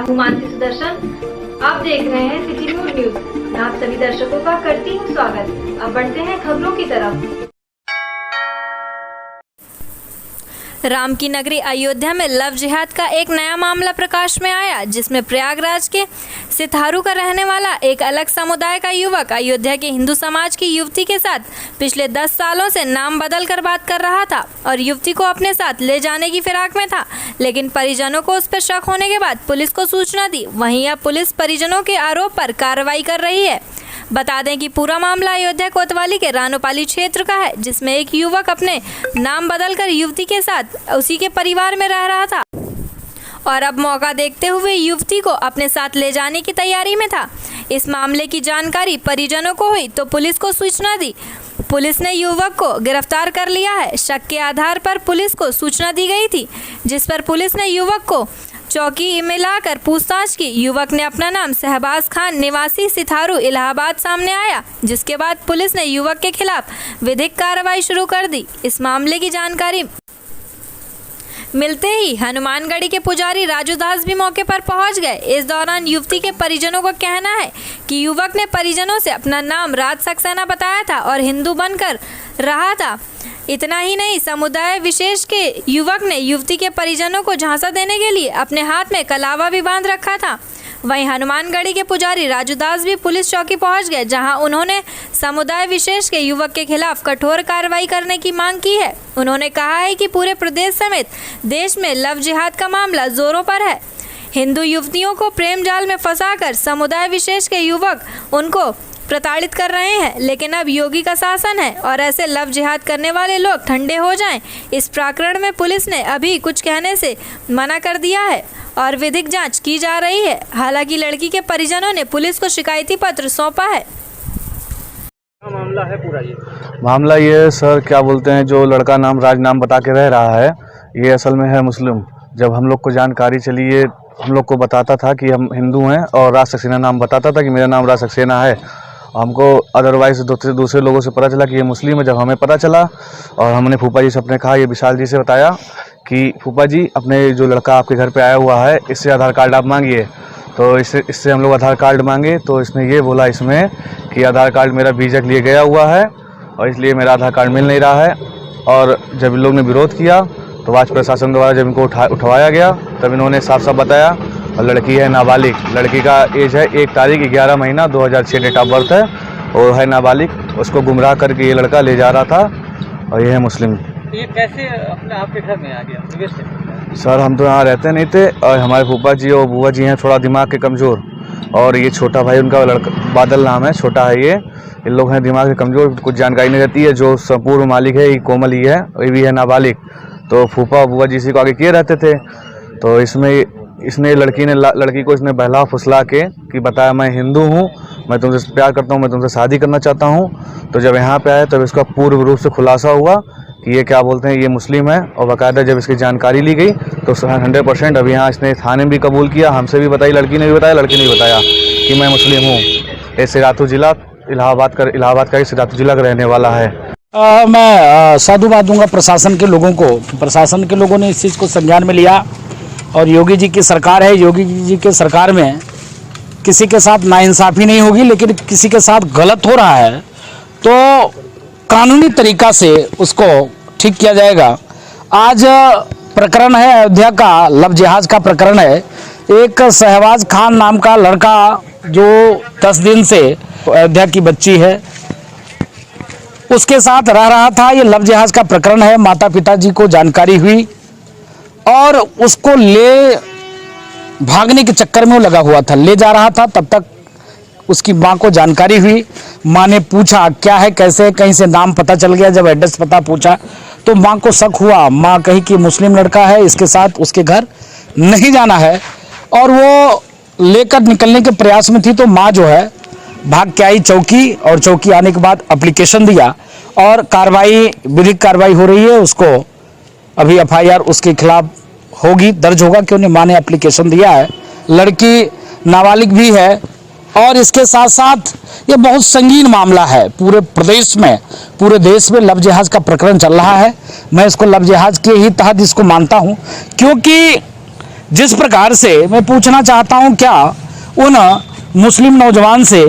हूँ मानसी सुदर्शन। आप देख रहे हैं सिटी न्यूज। मैं आप सभी दर्शकों का करती हूँ स्वागत। अब बढ़ते हैं खबरों की तरफ। राम की नगरी अयोध्या में लव जिहाद का एक नया मामला प्रकाश में आया, जिसमें प्रयागराज के सितारू का रहने वाला एक अलग समुदाय का युवक अयोध्या के हिंदू समाज की युवती के साथ पिछले 10 सालों से नाम बदल कर बात कर रहा था और युवती को अपने साथ ले जाने की फिराक में था। लेकिन परिजनों को उस पर शक होने के बाद पुलिस को सूचना दी। वहीं अब पुलिस परिजनों के आरोप पर कार्रवाई कर रही है। बता दें कि पूरा मामला अयोध्या कोतवाली के रानोपाली क्षेत्र का है, जिसमें एक युवक अपने नाम बदलकर युवती के साथ उसी के परिवार में रह रहा था और अब मौका देखते हुए युवती को अपने साथ ले जाने की तैयारी में था। इस मामले की जानकारी परिजनों को हुई तो पुलिस को सूचना दी। पुलिस ने युवक को गिरफ्तार कर लिया है। शक के आधार पर पुलिस को सूचना दी गई थी, जिस पर पुलिस ने युवक को चौकी में लाकर पूछताछ की। युवक ने अपना नाम शहबाज खान निवासी सितारू इलाहाबाद सामने आया, जिसके बाद पुलिस ने युवक के खिलाफ विधिक कार्रवाई शुरू कर दी। इस मामले की जानकारी मिलते ही हनुमानगढ़ी के पुजारी राजू दास भी मौके पर पहुंच गए। इस दौरान युवती के परिजनों का कहना है कि युवक ने परिजनों से अपना नाम राज सक्सेना बताया था और हिंदू बनकर रहा था। इतना ही नहीं, समुदाय विशेष के युवक ने युवती के परिजनों को झांसा देने के लिए अपने हाथ में कलावा भी बांध रखा था। वहीं हनुमानगढ़ी के पुजारी राजू दास भी पुलिस चौकी पहुंच गए, जहां उन्होंने समुदाय विशेष के युवक के खिलाफ कठोर कार्रवाई करने की मांग की है। उन्होंने कहा है कि पूरे प्रदेश समेत देश में लव जिहाद का मामला जोरों पर है। हिंदू युवतियों को प्रेम जाल में फंसाकर समुदाय विशेष के युवक उनको प्रताड़ित कर रहे हैं, लेकिन अब योगी का शासन है और ऐसे लव जिहाद करने वाले लोग ठंडे हो जाएं। इस प्रकरण में पुलिस ने अभी कुछ कहने से मना कर दिया है और विधिक जांच की जा रही है। हालांकि लड़की के परिजनों ने पुलिस को शिकायती पत्र सौंपा है। मामला है पूरा मामला ये सर क्या बोलते हैं, जो लड़का नाम राज नाम बता के रह रहा है, ये असल में है मुस्लिम। जब हम लोग को जानकारी चली, ये हम लोग को बताता था कि हम हिंदू हैं और राज सक्सेना नाम बताता था कि मेरा नाम राज सक्सेना है। हमको अदरवाइज दूसरे लोगों से पता चला कि ये मुस्लिम है। जब हमें पता चला और हमने फूफा जी से अपने कहा, ये विशाल जी से बताया कि फूफा जी अपने जो लड़का आपके घर पे आया हुआ है, इससे आधार कार्ड आप मांगिए। तो इससे हम लोग आधार कार्ड मांगे तो इसने ये बोला इसमें कि आधार कार्ड मेरा वीजा के लिए गया हुआ है और इसलिए मेरा आधार कार्ड मिल नहीं रहा है। और जब इन लोग ने विरोध किया तो राज्य प्रशासन द्वारा जब इनको उठवाया गया तब इन्होंने साफ साफ बताया। और लड़की है नाबालिग, लड़की का एज है 1 तारीख 11 महीना 2006 डेट ऑफ बर्थ है और है नाबालिग। उसको गुमराह करके ये लड़का ले जा रहा था और ये है मुस्लिम। ये कैसे अपने आपके घर में आ गया? सर हम तो यहाँ रहते नहीं थे और हमारे फूफा जी और बुआ जी हैं थोड़ा दिमाग के कमज़ोर, और ये छोटा भाई उनका लड़का बादल नाम है, छोटा है ये। इन लोग हैं दिमाग के कमज़ोर, कुछ जानकारी नहीं रहती है। जो संपूर्ण मालिक है ये कोमल ही है, ये भी है नाबालिग। तो फूफा बुआ जी इसी को आगे किए रहते थे। तो इसने लड़की को इसने बहला फुसला के कि बताया मैं हिंदू हूँ, मैं तुमसे प्यार करता हूँ, मैं तुमसे शादी करना चाहता हूँ। तो जब यहाँ पे आए तब इसका पूर्ण रूप से खुलासा हुआ कि ये क्या बोलते हैं, ये मुस्लिम है। और बाकायदा जब इसकी जानकारी ली गई तो 100% अभी यहाँ इसने थाने में भी कबूल किया, हमसे भी बताई, लड़की ने भी बताया, लड़की ने भी बताया कि मैं मुस्लिम हूँ। ये सिरातू जिला इलाहाबाद का सिरातू जिला का रहने वाला है। मैं साधुवाद दूंगा प्रशासन के लोगों को। प्रशासन के लोगों ने इस चीज़ को संज्ञान में लिया और योगी जी की सरकार है। योगी जी के सरकार में किसी के साथ नाइंसाफ़ी नहीं होगी, लेकिन किसी के साथ गलत हो रहा है तो कानूनी तरीका से उसको ठीक किया जाएगा। आज प्रकरण है अयोध्या का, लव जिहाद का प्रकरण है। एक शहबाज खान नाम का लड़का जो 10 दिन से अयोध्या की बच्ची है उसके साथ रह रहा था। ये लव जिहाद का प्रकरण है। माता पिता जी को जानकारी हुई और उसको ले भागने के चक्कर में वो लगा हुआ था, ले जा रहा था। तब तक उसकी माँ को जानकारी हुई। माँ ने पूछा क्या है कैसे, कहीं से नाम पता चल गया। जब एड्रेस पता पूछा तो माँ को शक हुआ। माँ कही कि मुस्लिम लड़का है, इसके साथ उसके घर नहीं जाना है। और वो लेकर निकलने के प्रयास में थी तो माँ जो है भाग के आई चौकी, और चौकी आने के बाद एप्लीकेशन दिया और कार्रवाई, विधिक कार्रवाई हो रही है। उसको अभी FIR उसके खिलाफ होगी, दर्ज होगा क्योंकि माँ ने एप्लीकेशन दिया है। लड़की नाबालिग भी है और इसके साथ साथ ये बहुत संगीन मामला है। पूरे प्रदेश में, पूरे देश में लव जिहाद का प्रकरण चल रहा है। मैं इसको लव जिहाद के ही तहत इसको मानता हूँ, क्योंकि जिस प्रकार से मैं पूछना चाहता हूं, क्या उन मुस्लिम नौजवान से,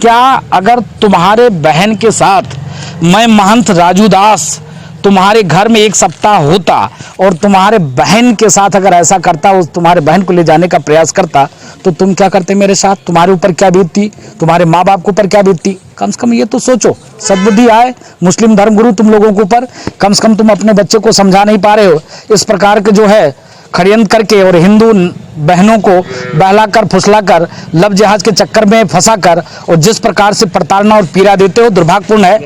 क्या अगर तुम्हारे बहन के साथ मैं महंत राजू दास तुम्हारे घर में एक सप्ताह होता और तुम्हारे बहन के साथ अगर ऐसा करता, उस तुम्हारे बहन को ले जाने का प्रयास करता, तो तुम क्या करते मेरे साथ? तुम्हारे ऊपर क्या बीतती? तुम्हारे माँ बाप के ऊपर क्या बीतती? कम से कम ये तो सोचो। सद्बुद्धि आए मुस्लिम धर्मगुरु तुम लोगों के ऊपर, कम से कम तुम अपने बच्चे को समझा नहीं पा रहे हो। इस प्रकार के जो है षड्यंत्र करके और हिंदू बहनों को बहलाकर फुसलाकर लव जिहाद के चक्कर में फंसाकर और जिस प्रकार से प्रताड़ना और पीड़ा देते हो, दुर्भाग्यपूर्ण है।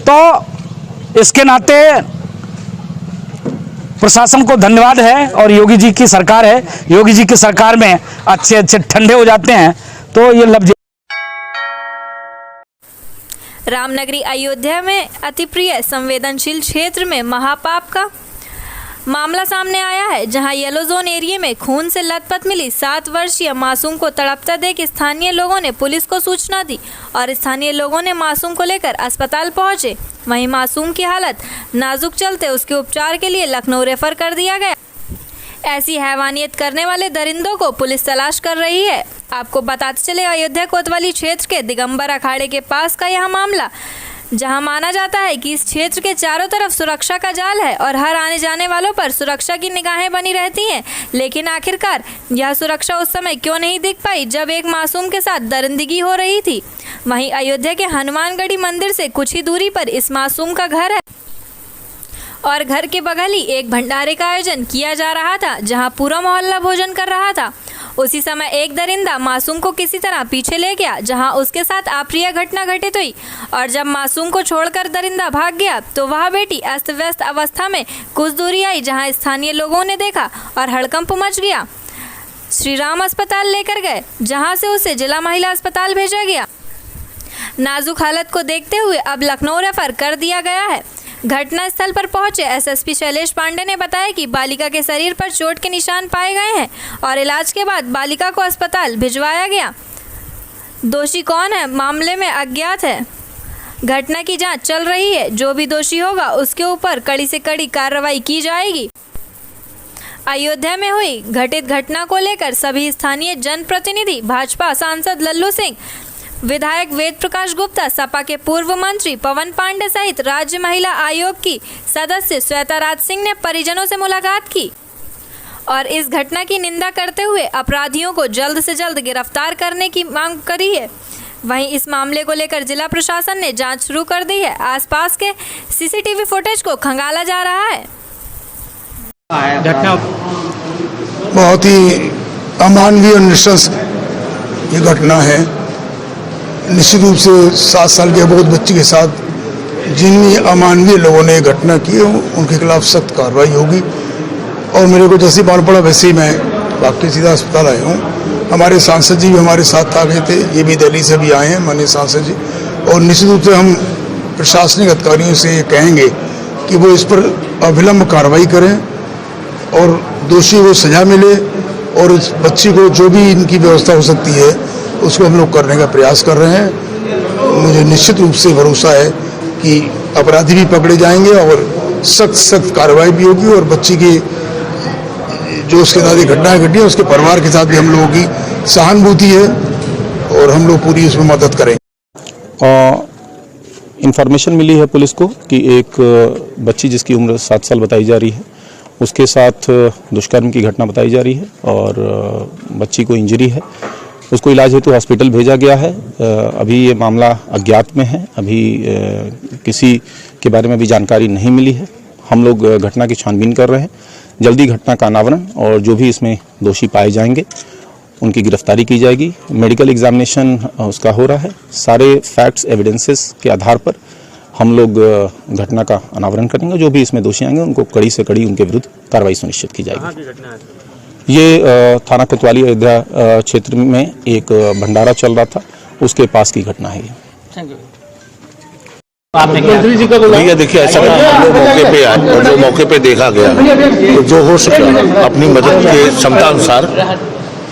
तो इसके नाते प्रशासन को धन्यवाद है और योगी जी की सरकार है। योगी जी की सरकार में अच्छे अच्छे ठंडे हो जाते हैं। तो ये लव रामनगरी अयोध्या में अति प्रिय संवेदनशील क्षेत्र में महापाप का मामला सामने आया है, जहां येलो जोन एरिया में खून से लथपथ मिली 7 वर्षीय मासूम को तड़पता देख स्थानीय लोगों ने पुलिस को सूचना दी और स्थानीय लोगों ने मासूम को लेकर अस्पताल पहुंचे। वहीं मासूम की हालत नाजुक चलते उसके उपचार के लिए लखनऊ रेफर कर दिया गया। ऐसी हैवानियत करने वाले दरिंदों को पुलिस तलाश कर रही है। आपको बताते चले, अयोध्या कोतवाली क्षेत्र के दिगंबर अखाड़े के पास का यह मामला, जहां माना जाता है कि इस क्षेत्र के चारों तरफ सुरक्षा का जाल है और हर आने जाने वालों पर सुरक्षा की निगाहें बनी रहती हैं, लेकिन आखिरकार यह सुरक्षा उस समय क्यों नहीं दिख पाई जब एक मासूम के साथ दरिंदगी हो रही थी। वहीं अयोध्या के हनुमानगढ़ी मंदिर से कुछ ही दूरी पर इस मासूम का घर है और घर के बगल ही एक भंडारे का आयोजन किया जा रहा था, जहां पूरा मोहल्ला भोजन कर रहा था। उसी समय एक दरिंदा मासूम को किसी तरह पीछे ले गया, जहां उसके साथ अप्रिय घटना घटित हुई और जब मासूम को छोड़कर दरिंदा भाग गया तो वह बेटी अस्त व्यस्त अवस्था में कुछ दूरी आई, जहां स्थानीय लोगों ने देखा और हड़कंप मच गया। श्री राम अस्पताल लेकर गए, जहां से उसे जिला महिला अस्पताल भेजा गया। नाजुक हालत को देखते हुए अब लखनऊ रेफर कर दिया गया है। घटना स्थल पर पहुंचे एसएसपी शैलेश पांडे ने बताया कि बालिका के शरीर पर चोट के निशान पाए गए हैं और इलाज के बाद बालिका को अस्पताल भिजवाया गया। दोषी कौन है मामले में अज्ञात है। घटना की जांच चल रही है। जो भी दोषी होगा उसके ऊपर कड़ी से कड़ी कार्रवाई की जाएगी। अयोध्या में हुई घटित घटना को लेकर सभी स्थानीय जनप्रतिनिधि, भाजपा सांसद लल्लू सिंह, विधायक वेद प्रकाश गुप्ता, सपा के पूर्व मंत्री पवन पांडे सहित राज्य महिला आयोग की सदस्य श्वेता राज सिंह ने परिजनों से मुलाकात की और इस घटना की निंदा करते हुए अपराधियों को जल्द से जल्द गिरफ्तार करने की मांग करी है। वहीं इस मामले को लेकर जिला प्रशासन ने जांच शुरू कर दी है। आसपास के सीसीटीवी फुटेज को खंगाला जा रहा है। घटना बहुत ही अमानवीय और नृशंस ये घटना है। निश्चित रूप से 7 साल के अबोध बच्ची के साथ जिन अमानवीय लोगों ने घटना की है उनके खिलाफ सख्त कार्रवाई होगी। और मेरे को जैसे मालूम पड़ा वैसे ही मैं वाकई सीधा अस्पताल आया हूँ। हमारे सांसद जी भी हमारे साथ आ गए थे, ये भी दिल्ली से भी आए हैं माननीय सांसद जी। और निश्चित रूप से हम प्रशासनिक अधिकारियों से ये कहेंगे कि वो इस पर अविलंब कार्रवाई करें और दोषी को सजा मिले और इस बच्ची को जो भी इनकी व्यवस्था हो सकती है उसको हम लोग करने का प्रयास कर रहे हैं। मुझे निश्चित रूप से भरोसा है कि अपराधी भी पकड़े जाएंगे और सख्त कार्रवाई भी होगी और बच्ची की जो उसके साथ ये घटनाएं घटी है उसके परिवार के साथ भी हम लोगों की सहानुभूति है और हम लोग पूरी इसमें मदद करेंगे। इन्फॉर्मेशन मिली है पुलिस को कि एक बच्ची जिसकी उम्र 7 साल बताई जा रही है उसके साथ दुष्कर्म की घटना बताई जा रही है और बच्ची को इंजरी है। उसको इलाज हेतु हॉस्पिटल भेजा गया है। अभी ये मामला अज्ञात में है, अभी किसी के बारे में भी जानकारी नहीं मिली है। हम लोग घटना की छानबीन कर रहे हैं। जल्दी घटना का अनावरण और जो भी इसमें दोषी पाए जाएंगे उनकी गिरफ्तारी की जाएगी। मेडिकल एग्जामिनेशन उसका हो रहा है। सारे फैक्ट्स एविडेंसेस के आधार पर हम लोग घटना का अनावरण करेंगे। जो भी इसमें दोषी आएंगे उनको कड़ी से कड़ी उनके विरुद्ध कार्रवाई सुनिश्चित की जाएगी। ये थाना कोतवाली अयोध्या क्षेत्र में एक भंडारा चल रहा था, उसके पास की घटना है। भैया देखिए ऐसा हम लोग मौके पे आए और जो मौके पे देखा गया तो जो हो सके अपनी मदद के क्षमता अनुसार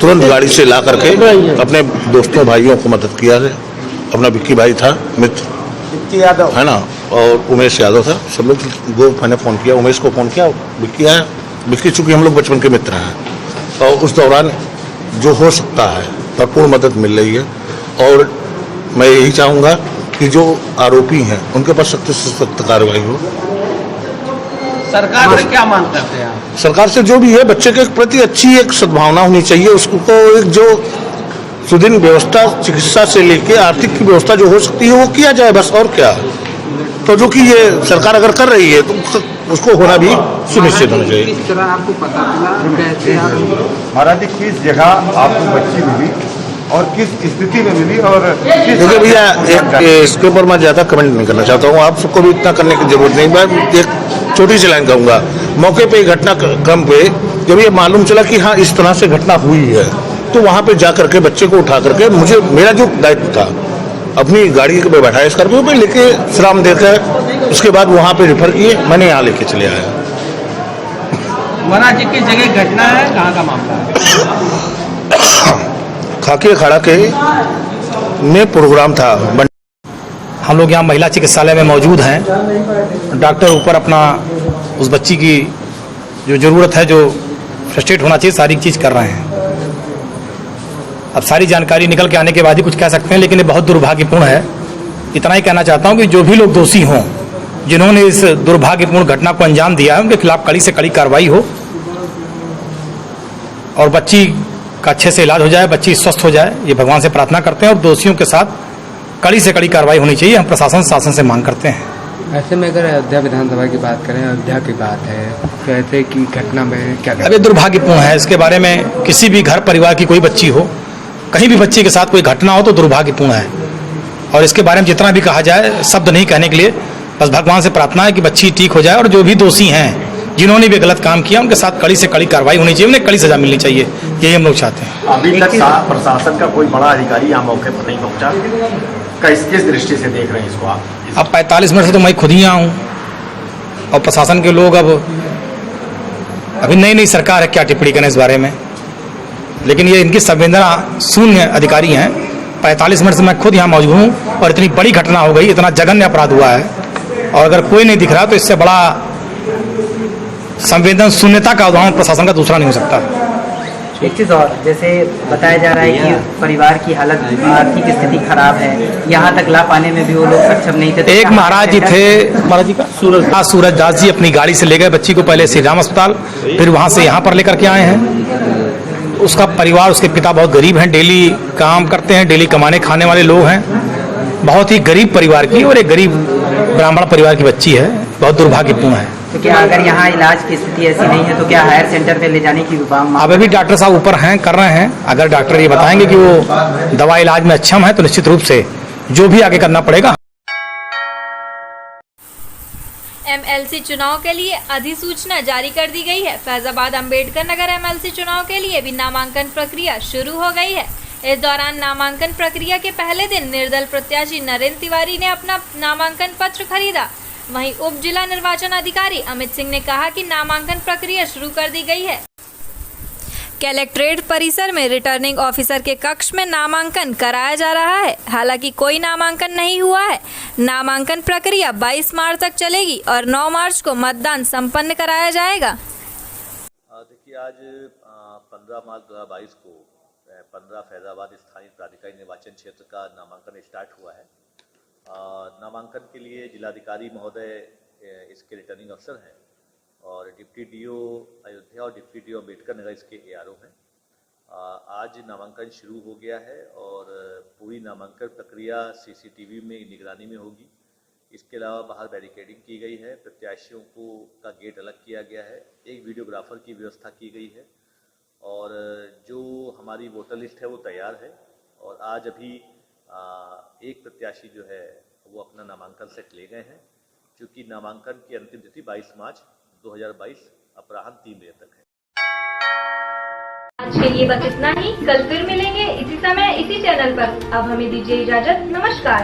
तुरंत गाड़ी से ला करके अपने दोस्तों भाइयों को मदद किया है। अपना विक्की भाई था, मित्र है ना, और उमेश यादव था। सब लोग मैंने फ़ोन किया, उमेश को फ़ोन किया, विक्की आया। विक्की चूँकि हम लोग बचपन के मित्र हैं और उस दौरान जो हो सकता है भरपूर मदद मिल रही है। और मैं यही चाहूँगा कि जो आरोपी हैं उनके पास सख्त से सख्त कार्रवाई हो। सरकार से क्या मांग करते हैं आप? सरकार से जो भी है बच्चे के प्रति अच्छी एक सद्भावना होनी चाहिए। उसको एक जो सुदृढ़ व्यवस्था चिकित्सा से लेके आर्थिक की व्यवस्था जो हो सकती है वो किया जाए, बस और क्या। तो जो कि ये सरकार अगर कर रही है तो उसको होना भी सुनिश्चित होना चाहिए। किस तरह आपको पता चला कैसे आप महाराज जी किस जगह आपको बच्ची मिली और किस स्थिति में मिली और देखिए भैया, इसके ऊपर मैं ज़्यादा कमेंट नहीं करना चाहता हूँ। आप सबको भी इतना करने की जरूरत नहीं। मैं एक छोटी सी लाइन कहूँगा। मौके पे घटनाक्रम पे जब ये मालूम चला कि हाँ इस तरह से घटना हुई है तो वहाँ पे जा करके बच्चे को उठा करके मेरा जो दायित्व था अपनी गाड़ी पे बैठाया स्कॉर्पियो पे लेके श्राम देकर उसके बाद वहाँ पे रेफर किए, मैंने यहाँ लेके चले आया। महाराज जी की जगह घटना है, कहाँ का मामला है? खाकी अखाड़ा के में प्रोग्राम था। हम लोग यहाँ महिला चिकित्सालय में मौजूद हैं। डॉक्टर ऊपर अपना उस बच्ची की जो ज़रूरत है, जो फ्रस्ट्रेट होना चाहिए, सारी चीज़ कर रहे हैं। अब सारी जानकारी निकल के आने के बाद ही कुछ कह सकते हैं, लेकिन ये बहुत दुर्भाग्यपूर्ण है। इतना ही कहना चाहता हूँ कि जो भी लोग दोषी हों, जिन्होंने इस दुर्भाग्यपूर्ण घटना को अंजाम दिया है, उनके खिलाफ कड़ी से कड़ी कार्रवाई हो और बच्ची का अच्छे से इलाज हो जाए, बच्ची स्वस्थ हो जाए, ये भगवान से प्रार्थना करते हैं। और दोषियों के साथ कड़ी से कड़ी कार्रवाई होनी चाहिए, हम प्रशासन शासन से मांग करते हैं। ऐसे में अगर अयोध्या विधानसभा की बात करें, अयोध्या की बात है, तो ऐसे की घटना में क्या अब ये दुर्भाग्यपूर्ण है। इसके बारे में किसी भी घर परिवार की कोई बच्ची हो, कहीं भी बच्ची के साथ कोई घटना हो तो दुर्भाग्यपूर्ण है। और इसके बारे में जितना भी कहा जाए शब्द नहीं कहने के लिए, बस भगवान से प्रार्थना है कि बच्ची ठीक हो जाए। और जो भी दोषी हैं, जिन्होंने भी गलत काम किया, उनके साथ कड़ी से कड़ी कार्रवाई होनी चाहिए, उन्हें कड़ी सजा मिलनी चाहिए, यही हम लोग चाहते हैं। अभी तक प्रशासन का कोई बड़ा अधिकारी यहाँ मौके पर नहीं पहुँचा, किस दृष्टि से देख रहे हैं इसको आप? अब 45 मिनट से तो मैं खुद ही आऊँ और प्रशासन के लोग अब अभी नई सरकार है, क्या टिप्पणी करें इस बारे में। लेकिन ये इनकी संवेदना शून्य अधिकारी हैं। 45 मिनट से मैं खुद यहाँ मौजूद हूँ और इतनी बड़ी घटना हो गई, इतना जघन्य अपराध हुआ है, और अगर कोई नहीं दिख रहा तो इससे बड़ा संवेदन शून्यता का उदाहरण प्रशासन का दूसरा नहीं हो सकता। एक चीज़ और, जैसे बताया जा रहा है कि परिवार की हालत, आर्थिक स्थिति खराब है, यहाँ तक ला पाने में भी वो लोग सक्षम नहीं थे। एक महाराज जी थे, महाराज जी का सूरज दास जी अपनी गाड़ी से ले गए बच्ची को, पहले श्री राम अस्पताल, फिर वहाँ से यहाँ पर लेकर के आए हैं। उसका परिवार, उसके पिता बहुत गरीब हैं, डेली काम करते हैं, डेली कमाने खाने वाले लोग हैं। बहुत ही गरीब परिवार की और एक गरीब ब्राह्मण परिवार की बच्ची है, बहुत दुर्भाग्यपूर्ण है। तो क्या अगर यहाँ इलाज की स्थिति ऐसी नहीं है तो क्या हायर सेंटर पे ले जाने की अब अभी डॉक्टर साहब ऊपर हैं, कर रहे हैं। अगर डॉक्टर ये बताएंगे कि वो दवा इलाज में अक्षम है तो निश्चित रूप से जो भी आगे करना पड़ेगा। एमएलसी चुनाव के लिए अधिसूचना जारी कर दी गई है। फैजाबाद अंबेडकर नगर एमएलसी चुनाव के लिए भी नामांकन प्रक्रिया शुरू हो गई है। इस दौरान नामांकन प्रक्रिया के पहले दिन निर्दल प्रत्याशी नरेंद्र तिवारी ने अपना नामांकन पत्र खरीदा। वहीं उप जिला निर्वाचन अधिकारी अमित सिंह ने कहा कि नामांकन प्रक्रिया शुरू कर दी गई है। कलेक्ट्रेट परिसर में रिटर्निंग ऑफिसर के कक्ष में नामांकन कराया जा रहा है। हालांकि कोई नामांकन नहीं हुआ है। नामांकन प्रक्रिया 22 मार्च तक चलेगी और 9 मार्च को मतदान संपन्न कराया जाएगा। देखिए, आज 15 मार्च 2022 को 15 फैजाबाद स्थानीय प्राधिकारी निर्वाचन क्षेत्र का नामांकन स्टार्ट हुआ है। नामांकन के लिए जिलाधिकारी महोदय इसके रिटर्निंग अफसर हैं और डिप्टी डीओ अयोध्या और डिप्टी डीओ अम्बेडकर नगर इसके एआरओ हैं। आज नामांकन शुरू हो गया है और पूरी नामांकन प्रक्रिया सीसीटीवी में निगरानी में होगी। इसके अलावा बाहर बैरिकेडिंग की गई है, प्रत्याशियों का गेट अलग किया गया है, एक वीडियोग्राफर की व्यवस्था की गई है और जो हमारी वोटर लिस्ट है वो तैयार है। और आज अभी एक प्रत्याशी जो है वो अपना नामांकन सेट ले गए हैं, क्योंकि नामांकन की अंतिम तिथि 22 मार्च 2022 अपराह्न 3 बजे तक है। आज के लिए बस इतना ही। कल फिर मिलेंगे इसी समय इसी चैनल पर। अब हमें दीजिए इजाजत। नमस्कार।